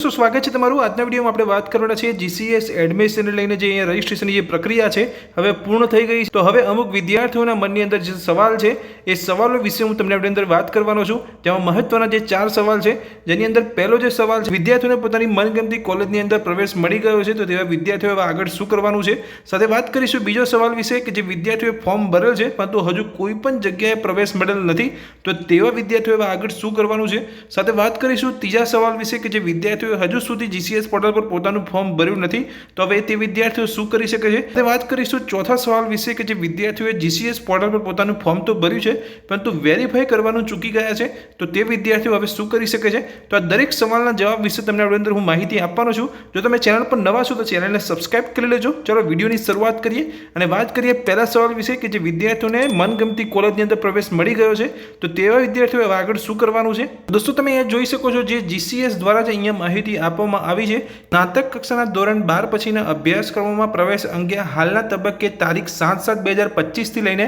સ્વાગત છે તમારું। આજના વિડીયોમાં આપણે વાત કરવાના છે જીસીએસ એડમિશનને લઈને જે અહીંયા રજિસ્ટ્રેશનની જે પ્રક્રિયા છે હવે પૂર્ણ થઈ ગઈ છે। તો હવે અમુક વિદ્યાર્થીઓના મનની અંદર જે સવાલ છે એ સવાલો વિશે હું તમને આપણી અંદર વાત કરવાનો છું, જેમાં મહત્વના જે 4 સવાલ છે, જેની અંદર પહેલો જે સવાલ છે, વિદ્યાર્થીઓને પોતાની મનગમતી કોલેજની અંદર પ્રવેશ મળી ગયો છે તો તેવા વિદ્યાર્થીઓ હવે આગળ શું કરવાનું છે। સાથે વાત કરીશું બીજો સવાલ વિશે કે જે વિદ્યાર્થીઓએ ફોર્મ ભરેલ છે પરંતુ હજુ કોઈ પણ જગ્યાએ પ્રવેશ મળેલ નથી તો તેવા વિદ્યાર્થીઓ હવે આગળ શું કરવાનું છે। સાથે વાત કરીશું ત્રીજા સવાલ વિશે કે જે વિદ્યાર્થીઓ હજુ સુધી જીસીએસ પોર્ટલ પર પોતાનું ફોર્મ ભર્યું નથી તો હવે તે વિદ્યાર્થીઓ શું કરી શકે છે। તે વાત કરીશું ચોથા સવાલ વિશે કે જે વિદ્યાર્થીઓએ જીસીએસ પોર્ટલ પર પોતાનું ફોર્મ તો ભર્યું છે પરંતુ વેરીફાઈ કરવાનું ચૂકી ગયા છે તો તે વિદ્યાર્થીઓ હવે શું કરી શકે છે। તો આ દરેક સવાલના જવાબ વિશે તમને આપણી અંદર હું માહિતી આપવાનો છું। જો તમે ચેનલ પર નવા છો તો ચેનલને સબસ્ક્રાઇબ કરી લેજો। ચલો વિડીયોની શરૂઆત કરીએ અને વાત કરીએ પહેલા સવાલ વિશે કે જે વિદ્યાર્થીઓને મનગમતી કોલેજની અંદર પ્રવેશ મળી ગયો છે તો તેવા વિદ્યાર્થીઓ હવે આગળ શું કરવાનું છે। દોસ્તો તમે અહીંયા જોઈ શકો છો જે જીસીએસ દ્વારા જ અહીંયા માહિતી આપવામાં આવી છે। સ્નાતક કક્ષાના ધોરણ 12 પછીના અભ્યાસક્રમોમાં પ્રવેશ અંગે હાલના તબક્કે તારીખ 7/7/2025 થી લઈને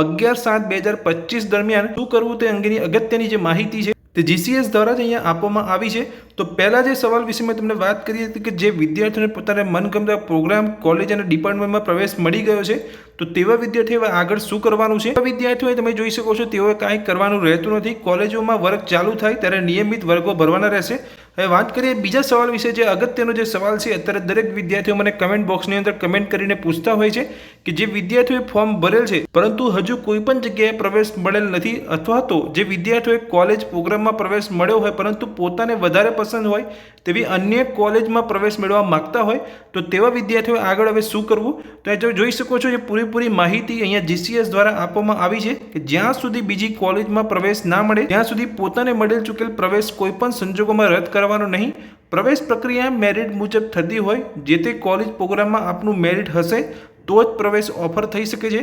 11/7/2025 દરમિયાન શું કરવું તે અંગેની અગત્યની જે માહિતી છે તે જીસીએસ દ્વારા જ અહીંયા આપવામાં આવી છે। તો પહેલા જે સવાલ વિશે મેં તમને વાત કરી હતી કે જે વિદ્યાર્થીઓને પોતાના મનગમતા પ્રોગ્રામ, કોલેજ અને ડિપાર્ટમેન્ટમાં પ્રવેશ મળી ગયો છે તો તેવા વિદ્યાર્થીઓ આગળ શું કરવાનું છે। વિદ્યાર્થીઓએ તમે જોઈ શકો છો તેઓએ કાંઈ કરવાનું રહેતું નથી। કોલેજોમાં વર્ગ ચાલુ થાય ત્યારે નિયમિત વર્ગો ભરવાના રહેશે। હવે વાત કરીએ બીજા સવાલ વિશે। જે અગત્યનો જે સવાલ છે, અત્યારે દરેક વિદ્યાર્થીઓ મને કમેન્ટ બોક્સની અંદર કમેન્ટ કરીને પૂછતા હોય છે કે જે વિદ્યાર્થીઓએ ફોર્મ ભરેલ છે પરંતુ હજુ કોઈ પણ જગ્યાએ પ્રવેશ મળેલ નથી અથવા તો જે વિદ્યાર્થીઓએ કોલેજ પ્રોગ્રામમાં પ્રવેશ મળ્યો હોય પરંતુ પોતાને વધારે પસંદ હોય તેવી અન્ય કોલેજમાં પ્રવેશ મેળવવા માગતા હોય તો તેવા વિદ્યાર્થીઓ આગળ હવે શું કરવું। તો એ જોઈ શકો છો જે પૂરેપૂરી માહિતી અહીંયા જીસીએસ દ્વારા આપવામાં આવી છે કે જ્યાં સુધી બીજી કોલેજમાં પ્રવેશ ના મળે ત્યાં સુધી પોતાને મળેલ ચૂકેલ પ્રવેશ કોઈ પણ સંજોગોમાં રદ કરવાનો નહીં। પ્રવેશ પ્રક્રિયા મેરિટ મુજબ થતી હોય, જે તે કોલેજ પ્રોગ્રામમાં આપનું મેરિટ હશે તો જ પ્રવેશ ઓફર થઈ શકે છે।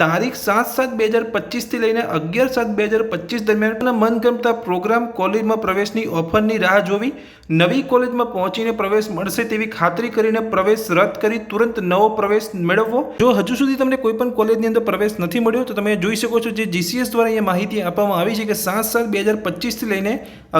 તારીખ 7/7/2025 થી લઈને 11/7/2025 દરમિયાન મનગમતા પ્રોગ્રામ કોલેજમાં પ્રવેશની ઓફરની રાહ જોવી, નવી કોલેજમાં પહોંચીને પ્રવેશ મળશે તેવી ખાતરી કરીને પ્રવેશ રદ કરી તુરંત નવો પ્રવેશ મેળવવો। જો હજુ સુધી તમને કોઈ પણ કોલેજની અંદર પ્રવેશ નથી મળ્યો તો તમે જોઈ શકો છો જે જીસીએસ દ્વારા અહીંયા માહિતી આપવામાં આવી છે કે 7/7/2025 થી લઈને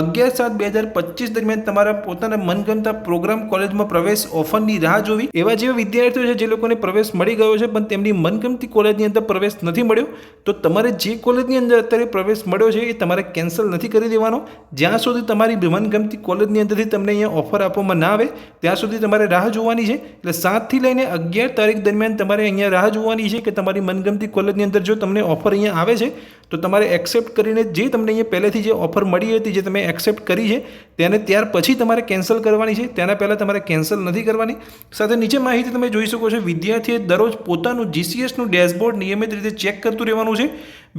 11/7/2025 દરમિયાન તમારા પોતાના મનગમતા પ્રોગ્રામ કોલેજમાં પ્રવેશ ઓફરની રાહ જોવી। એવા જેવા વિદ્યાર્થીઓ છે જે લોકોને પ્રવેશ મળી ગયો છે પણ તેમની મનગમતી કોલેજની અંદર પ્રવેશ નથી મળ્યો તો તમારે જે કોલેજની અંદર અત્યારે પ્રવેશ મળ્યો છે એ તમારે કેન્સલ નથી કરી દેવાનો। જ્યાં સુધી તમારી મનગમતી કોલેજની અંદરથી તમને અહીંયા ઓફર આપવામાં ના આવે ત્યાં સુધી તમારે રાહ જોવાની છે। એટલે 7 થી લઈને 11 તારીખ દરમિયાન તમારે અહીંયા રાહ જોવાની છે કે તમારી મનગમતી કોલેજની અંદર જો તમને ઓફર અહીંયા આવે છે તો તમારે એક્સેપ્ટ કરીને જે તમને અહીંયા પહેલેથી જે ઓફર મળી હતી, જે તમે એક્સેપ્ટ કરી છે તેને ત્યાર પછી તમારે કેન્સલ કરવાની છે, તેના પહેલાં તમારે કેન્સલ નથી કરવાની। સાથે નીચે માહિતી તમે જોઈ શકો છો વિદ્યાર્થીએ દરરોજ પોતાનું જીસીએસનું ડેશબોર્ડ નિયમિત રીતે ચેક કરતું રહેવાનું છે।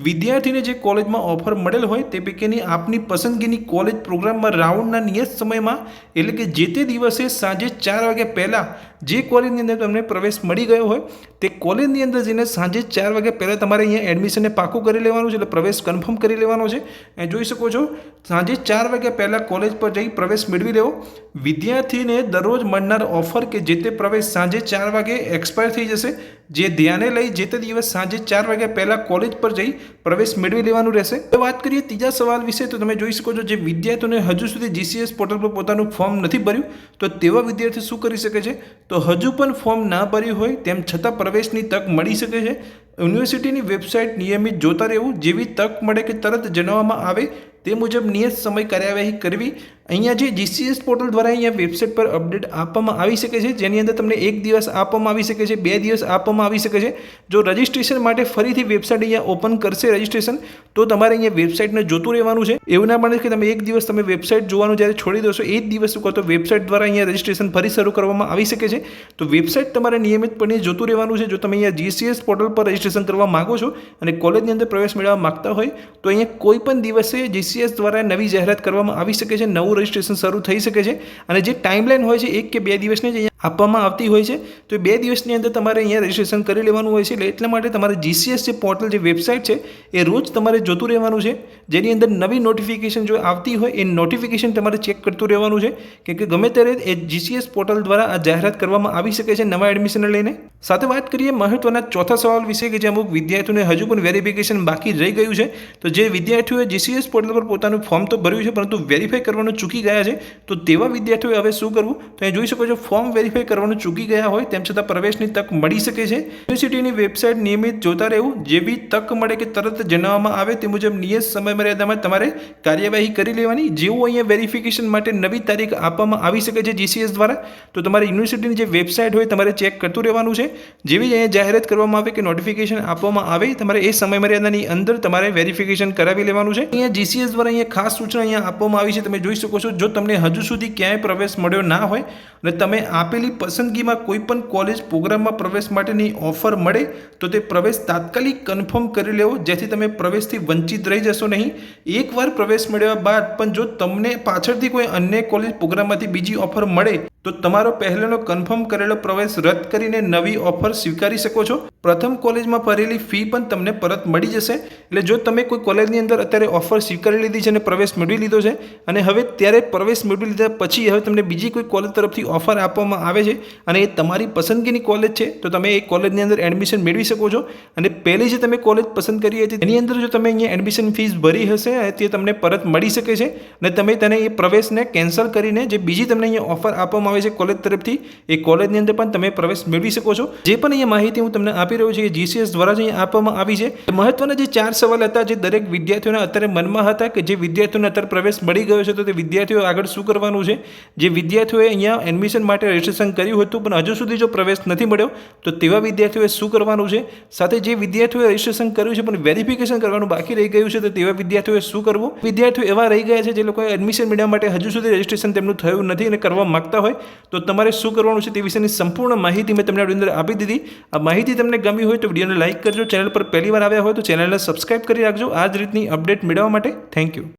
વિદ્યાર્થીને જે કોલેજમાં ઓફર મળેલ હોય તે પૈકીની આપની પસંદગીની કોલેજ પ્રોગ્રામમાં રાઉન્ડના નિયત સમયમાં એટલે કે જે તે દિવસે સાંજે 4 વાગ્યા પહેલાં જે કોલેજની અંદર તમને પ્રવેશ મળી ગયો હોય તે કોલેજની અંદર જઈને સાંજે 4 વાગ્યા પહેલાં તમારે અહીંયા એડમિશનને પાકું કરી લેવાનું છે, એટલે પ્રવેશ કન્ફર્મ કરી લેવાનો છે। એ જોઈ શકો છો સાંજે 4 વાગ્યા પહેલાં કોલેજ પર જઈ પ્રવેશ મેળવી લેવો। વિદ્યાર્થીને દરરોજ મળનાર ઓફર કે જે તે પ્રવેશ સાંજે 4 વાગે એક્સપાયર થઈ જશે, જે ધ્યાને લઈ જે તે દિવસ સાંજે 4 વાગ્યા પહેલાં કોલેજ પર જઈ પ્રવેશ મેળવી લેવાનું રહેશે। વાત કરીએ ત્રીજા સવાલ વિશે તો તમે જોઈ શકો છો જે વિદ્યાર્થીઓને હજુ સુધી જીસીએસ પોર્ટલ પર પોતાનું ફોર્મ નથી ભર્યું તો તેવા વિદ્યાર્થીઓ શું કરી શકે છે। તો હજુ પણ ફોર્મ ના ભર્યું હોય તેમ છતાં પ્રવેશની તક મળી શકે છે। યુનિવર્સિટીની વેબસાઇટ નિયમિત જોતા રહેવું, જેવી તક મળે કે તરત જણાવવામાં આવે તે મુજબ નિયત સમય કાર્યવાહી કરવી। અહીંયા જે જીસીએસ પોર્ટલ દ્વારા અહીંયા વેબસાઇટ પર અપડેટ આપવામાં આવી શકે છે, જેની અંદર તમને 1 દિવસ આપવામાં આવી શકે છે, 2 દિવસ આપવામાં આવી શકે છે। જો રજિસ્ટ્રેશન માટે ફરીથી વેબસાઇટ અહીંયા ઓપન કરશે રજિસ્ટ્રેશન તો તમારે અહીંયા વેબસાઇટને જોતું રહેવાનું છે। એવું ના બને કે તમે 1 દિવસ તમે વેબસાઇટ જોવાનું જ્યારે છોડી દોશો એ જ દિવસ કહો તો વેબસાઇટ દ્વારા અહીંયા રજિસ્ટ્રેશન ફરી શરૂ કરવામાં આવી શકે છે। તો વેબસાઇટ તમારે નિયમિતપણે જોતું રહેવાનું છે। જો તમે અહીંયા જીસીએસ પોર્ટલ પર રજિસ્ટ્રેશન કરવા માગો છો અને કોલેજની અંદર પ્રવેશ મેળવવા માગતા હોય તો અહીંયા કોઈ પણ દિવસે જીસીએસ દ્વારા નવી જાહેરાત કરવામાં આવી શકે છે, નવું રજિસ્ટ્રેશન શરૂ થઈ શકે છે અને જે ટાઈમલાઈન હોય છે 1 કે 2 દિવસની જ અહીંયા આપવામાં આવતી હોય છે તો 2 દિવસની અંદર તમારે અહીંયા રજિસ્ટ્રેશન કરી લેવાનું હોય છે। એટલે એટલા માટે તમારે જીસીએસ જે પોર્ટલ જે વેબસાઇટ છે એ રોજ તમારે જોતું રહેવાનું છે, જેની અંદર નવી નોટિફિકેશન જો આવતી હોય એ નોટિફિકેશન તમારે ચેક કરતું રહેવાનું છે કે ગમે ત્યારે એ જીસીએસ પોર્ટલ દ્વારા આ જાહેરાત કરવામાં આવી શકે છે નવા એડમિશનને લઈને। સાથે વાત કરીએ મહત્વના ચોથા સવાલ વિશે કે જે અમુક વિદ્યાર્થીઓને હજુ પણ વેરિફિકેશન બાકી રહી ગયું છે। તો જે વિદ્યાર્થીઓએ જીસીએસ પોર્ટલ પર પોતાનું ફોર્મ તો ભર્યું છે પરંતુ વેરીફાઈ કરવાનું ચૂકી ગયા છે તો તેવા વિદ્યાર્થીઓએ હવે શું કરવું? તો અહીં જોઈ શકો છો ફોર્મ વેરીફાઈ કરવાનું ચૂકી ગયા હોય તેમ છતાં પ્રવેશની તક મળી શકે છે. યુનિવર્સિટીની વેબસાઇટ નિયમિત જોતા રહેવું. જેવી તક મળે કે તરત જણાવવામાં આવે તે મુજબ નિયત સમયમર્યાદામાં તમારે કાર્યવાહી કરી લેવાની. જેવું અહીંયા વેરિફિકેશન માટે નવી તારીખ આપવામાં આવી શકે છે GCS દ્વારા, તો તમારી યુનિવર્સિટીની જે વેબસાઇટ હોય તમારે ચેક કરતું રહેવાનું છે. જેવી અહીંયા જાહેરાત કરવામાં આવે કે નોટિફિકેશન આપવામાં આવે તમારે એ સમયમર્યાદાની અંદર તમારે વેરિફિકેશન કરાવી લેવાનું છે. અહીંયા GCS દ્વારા અહીંયા ખાસ સૂચના અહીંયા આપવામાં આવી છે, તમે જોઈ શકો છો. જો તમને હજુ સુધી ક્યાંય પ્રવેશ મળ્યો ના હોય અને તમે આપેલી પસંદગીમાં કોઈ પણ કોલેજ પ્રોગ્રામમાં પ્રવેશ માટેની ઓફર મળે તો તે પ્રવેશ તાત્કાલિક કન્ફર્મ કરી લેવો, જેથી તમે પ્રવેશથી વંચિત રહી જશો નહીં. એકવાર પ્રવેશ મળ્યા બાદ પણ જો તમને પાછળથી કોઈ અન્ય કોલેજ પ્રોગ્રામમાંથી બીજી ઓફર મળે તો તમારો પહેલાનો કન્ફર્મ કરેલો પ્રવેશ રદ કરીને નવી ઓફર સ્વીકારી શકો છો. પ્રથમ કોલેજમાં ભરેલી ફી પણ તમને પરત મળી જશે. એટલે જો તમે કોઈ કોલેજની અંદર અત્યારે ઓફર સ્વીકારી લીધી છે અને પ્રવેશ મેળવી લીધો છે અને હવે ત્યારે પ્રવેશ મેળવી લીધા પછી હવે તમને બીજી કોઈ કોલેજ તરફથી ઓફર આપવામાં આવે છે અને એ તમારી પસંદગીની કોલેજ છે તો તમે એ કોલેજની અંદર એડમિશન મેળવી શકો છો. અને પહેલી જે તમે કોલેજ પસંદ કરી હતી એની અંદર જો તમે અહીંયા એડમિશન ફીસ ભરી હશે તે તમને પરત મળી શકે છે અને તમે તેને એ પ્રવેશને કેન્સલ કરીને જે બીજી તમને અહીંયા ઓફર આપવામાં આવે છે કોલેજ તરફથી એ કોલેજની અંદર પણ તમે પ્રવેશ મેળવી શકો છો. જે પણ અહીંયા માહિતી હું તમને આપી રહ્યો છું કે GCS દ્વારા જ અહીંયા આપવામાં આવી છે. મહત્વના જે 4 સવાલ હતા જે દરેક વિદ્યાર્થીઓના અત્યારે મનમાં હતા કે જે વિદ્યાર્થીઓને અત્યારે પ્રવેશ મળી ગયો છે તો તે વિદ્યાર્થીઓ આગળ શું કરવાનું છે. જે વિદ્યાર્થીઓએ અહીંયા એડમિશન માટે રજિસ્ટ્રેશન કર્યું હતું પણ હજુ સુધી જો પ્રવેશ નથી મળ્યો તો તેવા વિદ્યાર્થીઓએ શું કરવાનું છે. સાથે જે વિદ્યાર્થીઓએ રજિસ્ટ્રેશન કર્યું છે પણ વેરિફિકેશન કરવાનું બાકી રહી ગયું છે તો તેવા વિદ્યાર્થીઓએ શું કરવું. વિદ્યાર્થીઓ એવા રહી ગયા છે જે લોકોએ એડમિશન મેળવવા માટે હજુ સુધી રજિસ્ટ્રેશન તેમનું થયું નથી અને કરવા માંગતા હોય તો તમારે શું કરવાનું છે તે વિશેની સંપૂર્ણ માહિતી મેં તમને આ અંદર આપી દીધી. આ માહિતી તમને ગમી હોય તો વિડીયોને લાઇક કરજો. ચેનલ પર પહેલી વાર આવ્યા હોય તો ચેનલને સબસ્ક્રાઇબ કરી રાખજો આ જ રીતની અપડેટ મેળવવા માટે. Thank you.